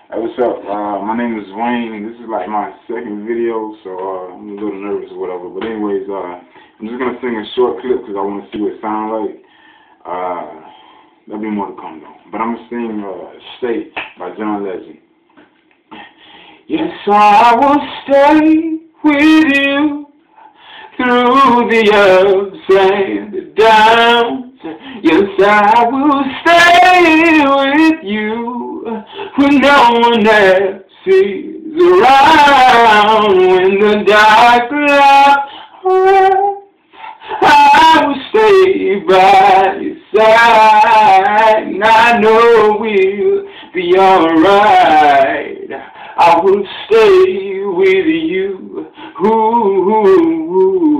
Hey, what's up? My name is Wayne, and this is like my second video, so I'm a little nervous or whatever. But anyways, I'm just gonna sing a short clip because I want to see what it sounds like. There'll be more to come though. But I'm gonna sing "Stay" by John Legend. Yes, I will stay with you through the ups and the downs. Yes, I will stay with you when no one else is around. When the dark clouds arrive, I will stay by your side, and I know we'll be alright. I will stay with you. Ooh, ooh, ooh.